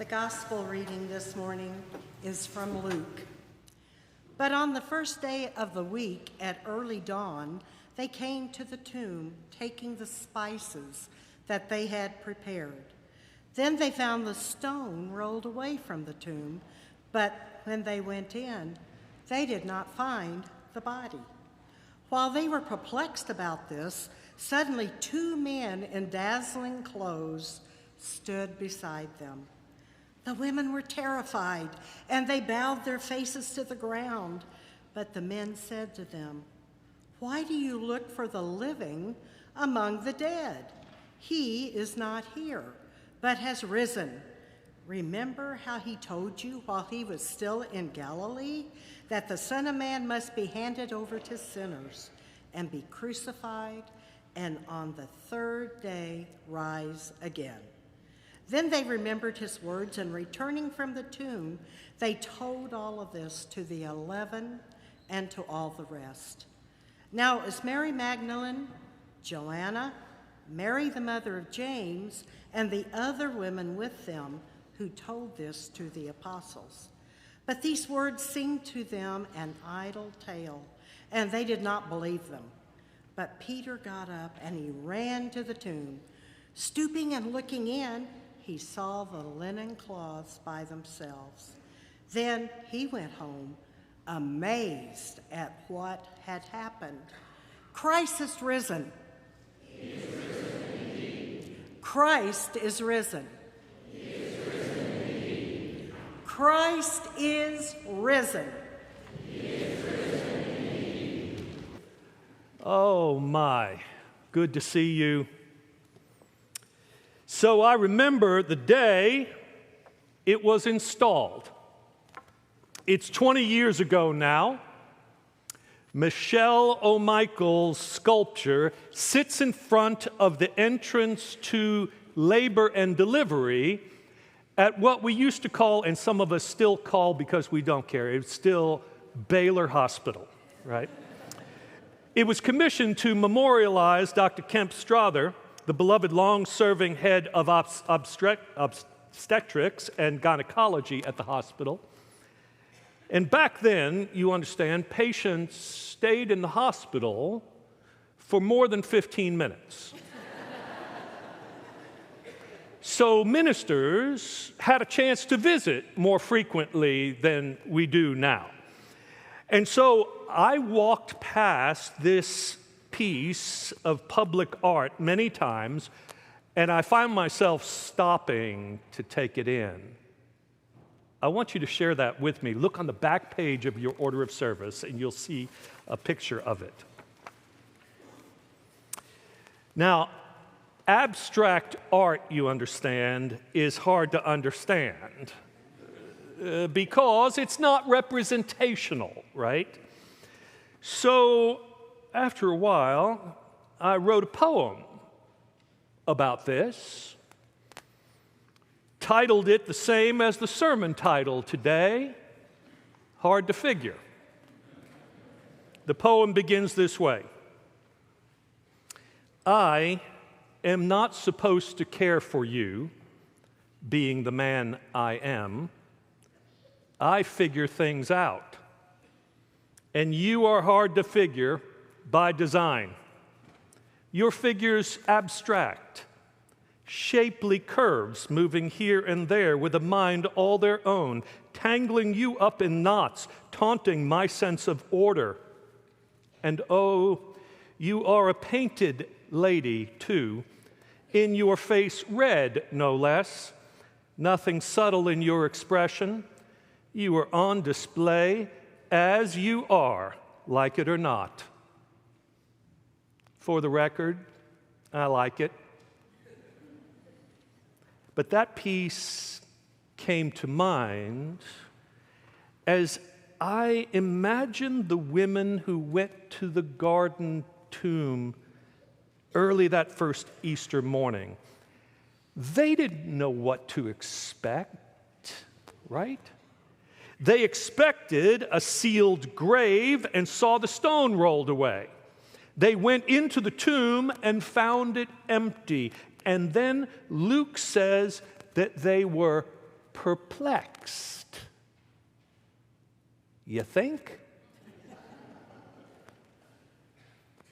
The gospel reading this morning is from Luke. But on the first day of the week at early dawn, they came to the tomb, taking the spices that they had prepared. Then they found the stone rolled away from the tomb, but when they went in, they did not find the body. While they were perplexed about this, suddenly 2 men in dazzling clothes stood beside them. The women were terrified, and they bowed their faces to the ground. But the men said to them, "Why do you look for the living among the dead? He is not here, but has risen. Remember how he told you while he was still in Galilee that the Son of Man must be handed over to sinners and be crucified, and on the 3rd day rise again." Then they remembered his words, and returning from the tomb, they told all of this to the 11 and to all the rest. Now it was Mary Magdalene, Joanna, Mary the mother of James, and the other women with them who told this to the apostles. But these words seemed to them an idle tale, and they did not believe them. But Peter got up and he ran to the tomb. Stooping and looking in, he saw the linen cloths by themselves. Then he went home, amazed at what had happened. Christ is risen. He is risen indeed. Christ is risen. He is risen indeed. Christ is risen. He is risen indeed. Oh my, good to see you. So I remember the day it was installed. It's 20 years ago now. Michelle O'Michael's sculpture sits in front of the entrance to labor and delivery at what we used to call, and some of us still call because we don't care, it's still Baylor Hospital, right? It was commissioned to memorialize Dr. Kemp Strother, the beloved long-serving head of obstetrics and gynecology at the hospital. And back then, you understand, patients stayed in the hospital for more than 15 minutes. So ministers had a chance to visit more frequently than we do now. And so I walked past this piece of public art many times, and I find myself stopping to take it in. I want you to share that with me. Look on the back page of your order of service, and you'll see a picture of it. Now, abstract art, you understand, is hard to understand because it's not representational, right? So, after a while, I wrote a poem about this, titled it the same as the sermon title today, Hard to Figure. The poem begins this way. I am not supposed to care for you, being the man I am. I figure things out, and you are hard to figure by design. Your figure's abstract, shapely curves moving here and there with a mind all their own, tangling you up in knots, taunting my sense of order. And oh, you are a painted lady, too, in your face red, no less, nothing subtle in your expression. You are on display as you are, like it or not. For the record, I like it. But that piece came to mind as I imagined the women who went to the garden tomb early that first Easter morning. They didn't know what to expect, right? They expected a sealed grave and saw the stone rolled away. They went into the tomb and found it empty. And then Luke says that they were perplexed. You think?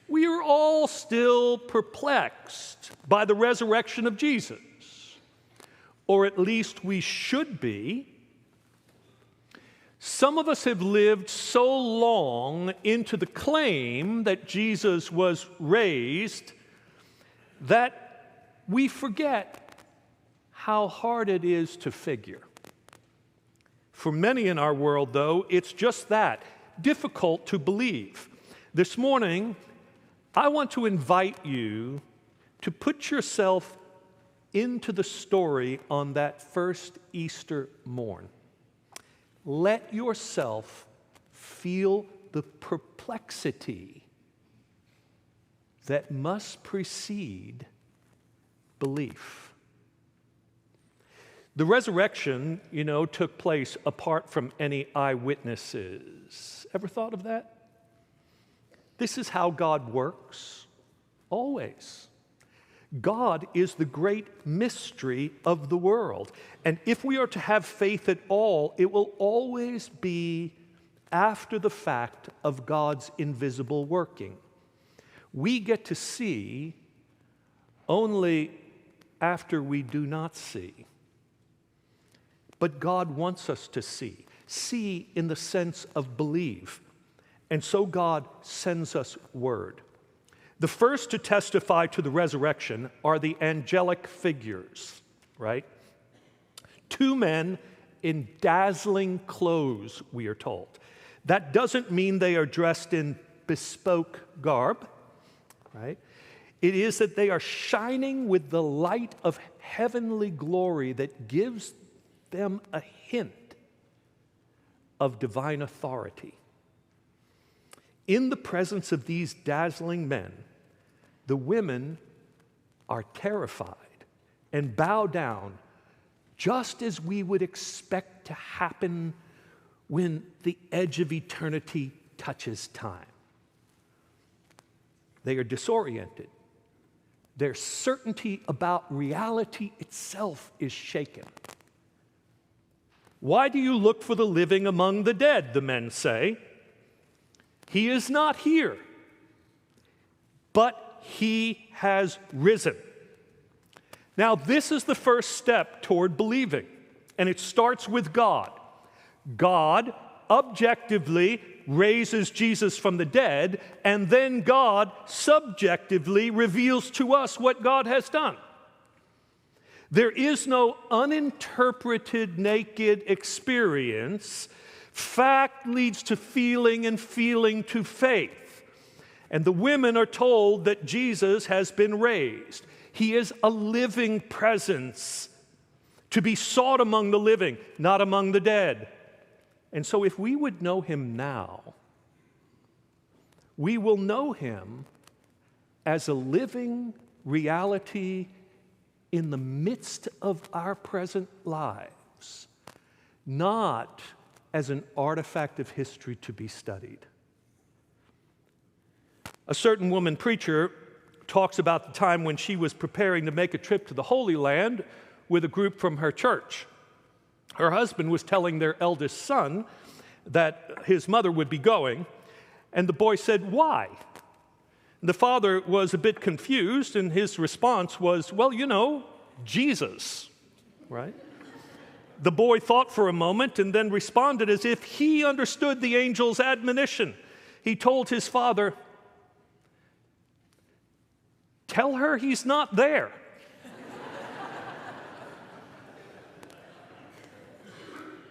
We are all still perplexed by the resurrection of Jesus, or at least we should be. Some of us have lived so long into the claim that Jesus was raised that we forget how hard it is to figure. For many in our world, though, it's just that, difficult to believe. This morning, I want to invite you to put yourself into the story on that first Easter morn. Let yourself feel the perplexity that must precede belief. The resurrection, took place apart from any eyewitnesses. Ever thought of that? This is how God works, always. God is the great mystery of the world. And if we are to have faith at all, it will always be after the fact of God's invisible working. We get to see only after we do not see. But God wants us to see. See in the sense of believe. And so God sends us word. The first to testify to the resurrection are the angelic figures, right? Two men in dazzling clothes, we are told. That doesn't mean they are dressed in bespoke garb, right? It is that they are shining with the light of heavenly glory that gives them a hint of divine authority. In the presence of these dazzling men, the women are terrified and bow down, just as we would expect to happen when the edge of eternity touches time. They are disoriented. Their certainty about reality itself is shaken. Why do you look for the living among the dead, the men say? He is not here, but he has risen. Now, this is the first step toward believing, and it starts with God. God objectively raises Jesus from the dead, and then God subjectively reveals to us what God has done. There is no uninterpreted, naked experience. Fact leads to feeling, and feeling to faith. And the women are told that Jesus has been raised. He is a living presence to be sought among the living, not among the dead. And so if we would know him now, we will know him as a living reality in the midst of our present lives, not as an artifact of history to be studied. A certain woman preacher talks about the time when she was preparing to make a trip to the Holy Land with a group from her church. Her husband was telling their eldest son that his mother would be going, and the boy said, "Why?" The father was a bit confused, and his response was, "Well, Jesus," right? The boy thought for a moment and then responded as if he understood the angel's admonition. He told his father, "Tell her he's not there."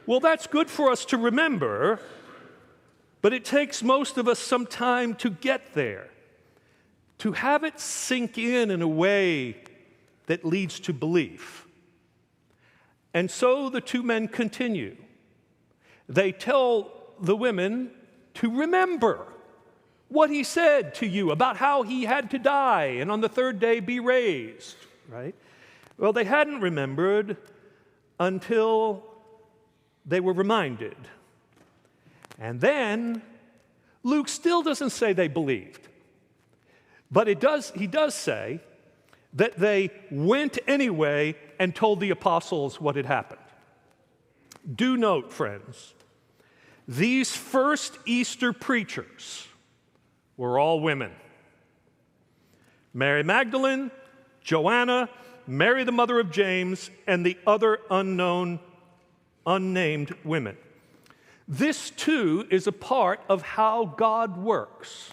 Well, that's good for us to remember, but it takes most of us some time to get there, to have it sink in a way that leads to belief. And so the two men continue. They tell the women to remember what he said to you about how he had to die and on the third day be raised, right? Well, they hadn't remembered until they were reminded. And then Luke still doesn't say they believed. But he does say that they went anyway and told the apostles what had happened. Do note, friends, these first Easter preachers were all women. Mary Magdalene, Joanna, Mary the mother of James, and the other unnamed women. This, too, is a part of how God works.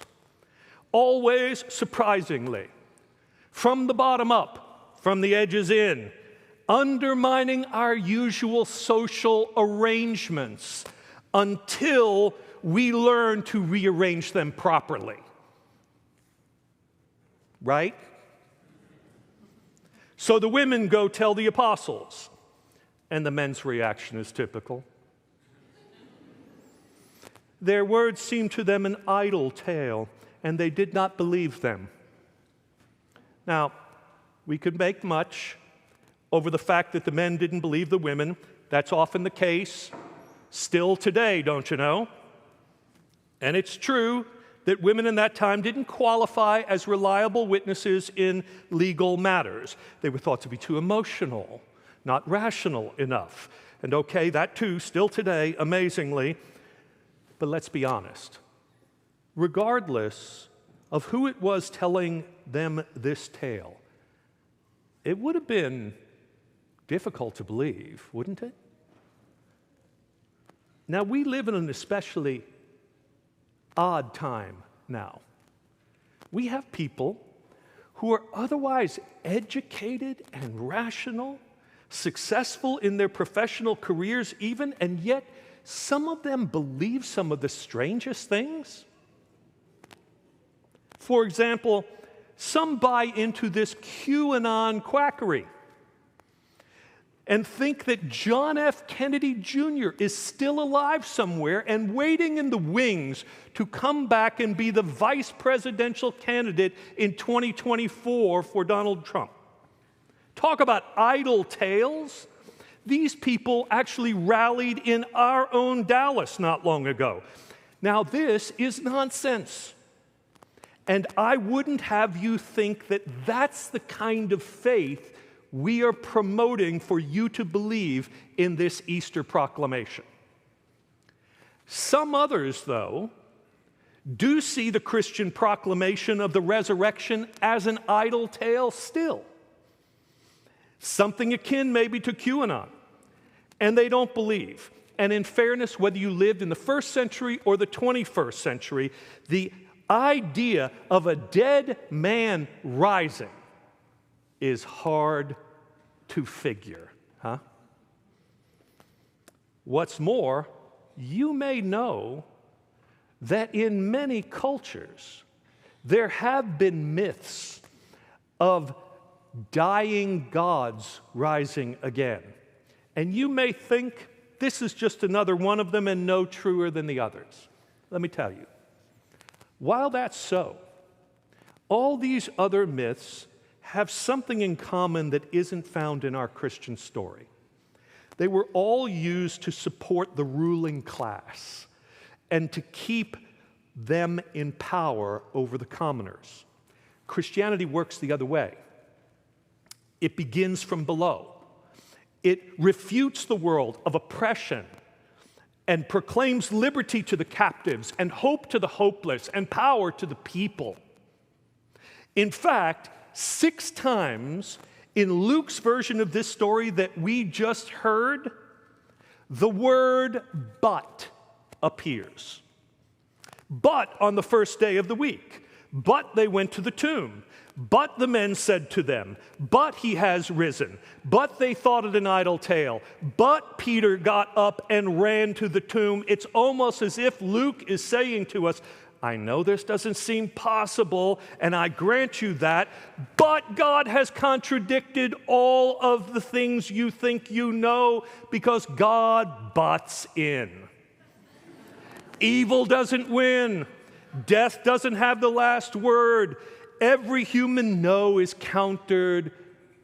Always, surprisingly, from the bottom up, from the edges in, undermining our usual social arrangements until we learn to rearrange them properly. Right? So the women go tell the apostles, and the men's reaction is typical. Their words seemed to them an idle tale, and they did not believe them. Now, we could make much over the fact that the men didn't believe the women. That's often the case, still today, don't you know? And it's true that women in that time didn't qualify as reliable witnesses in legal matters. They were thought to be too emotional, not rational enough. And okay, that too, still today, amazingly. But let's be honest. Regardless of who it was telling them this tale, it would have been difficult to believe, wouldn't it? Now, we live in an especially odd time now. We have people who are otherwise educated and rational, successful in their professional careers even, and yet some of them believe some of the strangest things. For example, some buy into this QAnon quackery and think that John F. Kennedy Jr. is still alive somewhere and waiting in the wings to come back and be the vice presidential candidate in 2024 for Donald Trump. Talk about idle tales. These people actually rallied in our own Dallas not long ago. Now, this is nonsense. And I wouldn't have you think that that's the kind of faith we are promoting for you to believe in this Easter proclamation. Some others, though, do see the Christian proclamation of the resurrection as an idle tale still. Something akin maybe to QAnon. And they don't believe. And in fairness, whether you lived in the first century or the 21st century, the idea of a dead man rising is hard to figure, huh? What's more, you may know that in many cultures there have been myths of dying gods rising again. And you may think this is just another one of them and no truer than the others. Let me tell you, while that's so, all these other myths have something in common that isn't found in our Christian story. They were all used to support the ruling class and to keep them in power over the commoners. Christianity works the other way. It begins from below. It refutes the world of oppression and proclaims liberty to the captives and hope to the hopeless and power to the people. In fact, 6 times in Luke's version of this story that we just heard, the word "but" appears. But on the first day of the week, but they went to the tomb. But the men said to them, but he has risen. But they thought it an idle tale. But Peter got up and ran to the tomb. It's almost as if Luke is saying to us, I know this doesn't seem possible, and I grant you that, but God has contradicted all of the things you think you know because God butts in. Evil doesn't win. Death doesn't have the last word. Every human no is countered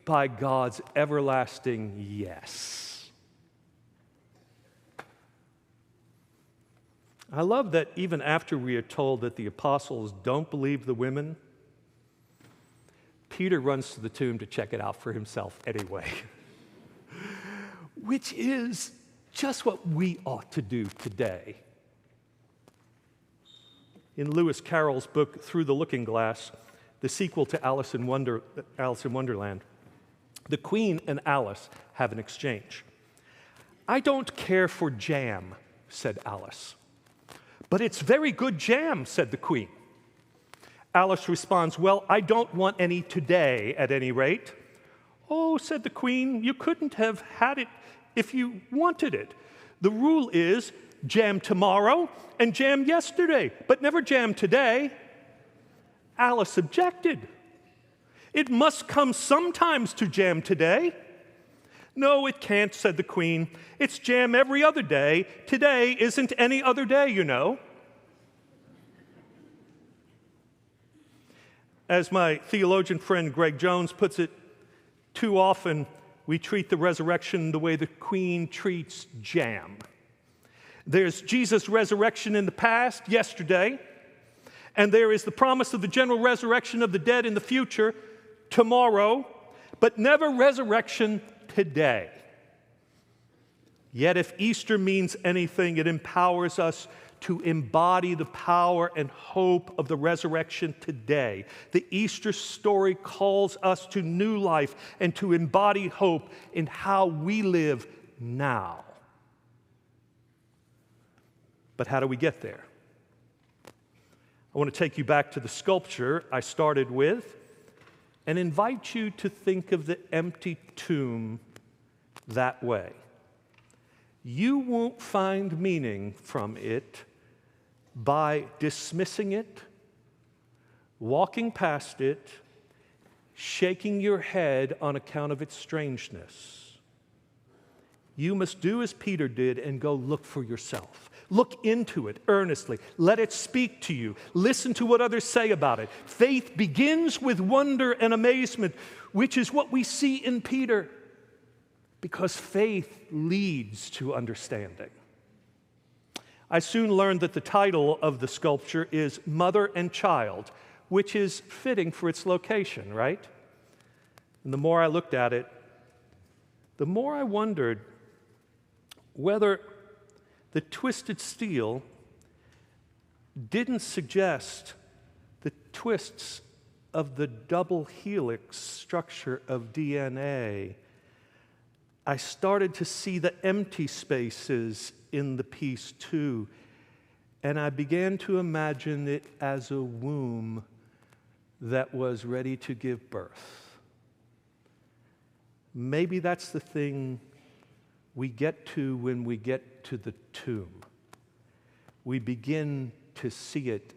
by God's everlasting yes. I love that even after we are told that the apostles don't believe the women, Peter runs to the tomb to check it out for himself anyway. Which is just what we ought to do today. In Lewis Carroll's book, Through the Looking Glass, the sequel to Alice in Wonderland, the Queen and Alice have an exchange. "I don't care for jam," said Alice. "But it's very good jam," said the Queen. Alice responds, "Well, I don't want any today, at any rate." "Oh," said the Queen, "you couldn't have had it if you wanted it. The rule is jam tomorrow and jam yesterday, but never jam today." Alice objected. "It must come sometimes to jam today." "No, it can't," said the Queen. "It's jam every other day. Today isn't any other day, you know." As my theologian friend Greg Jones puts it, too often we treat the resurrection the way the Queen treats jam. There's Jesus' resurrection in the past, yesterday, and there is the promise of the general resurrection of the dead in the future, tomorrow, but never resurrection today. Yet if Easter means anything, it empowers us to embody the power and hope of the resurrection today. The Easter story calls us to new life and to embody hope in how we live now. But how do we get there? I want to take you back to the sculpture I started with and invite you to think of the empty tomb that way. You won't find meaning from it by dismissing it, walking past it, shaking your head on account of its strangeness. You must do as Peter did and go look for yourself. Look into it earnestly. Let it speak to you. Listen to what others say about it. Faith begins with wonder and amazement, which is what we see in Peter, because faith leads to understanding. I soon learned that the title of the sculpture is Mother and Child, which is fitting for its location, right? And the more I looked at it, the more I wondered whether the twisted steel didn't suggest the twists of the double helix structure of DNA. I started to see the empty spaces in the piece too, and I began to imagine it as a womb that was ready to give birth. Maybe that's the thing we get to when we get to the tomb. We begin to see it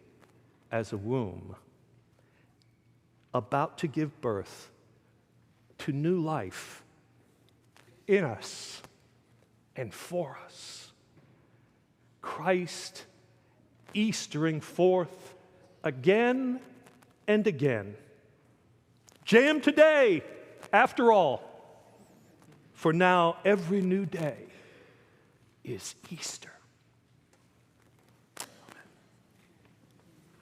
as a womb about to give birth to new life in us and for us. Christ Eastering forth again and again. Jam today, after all, for now every new day is Easter.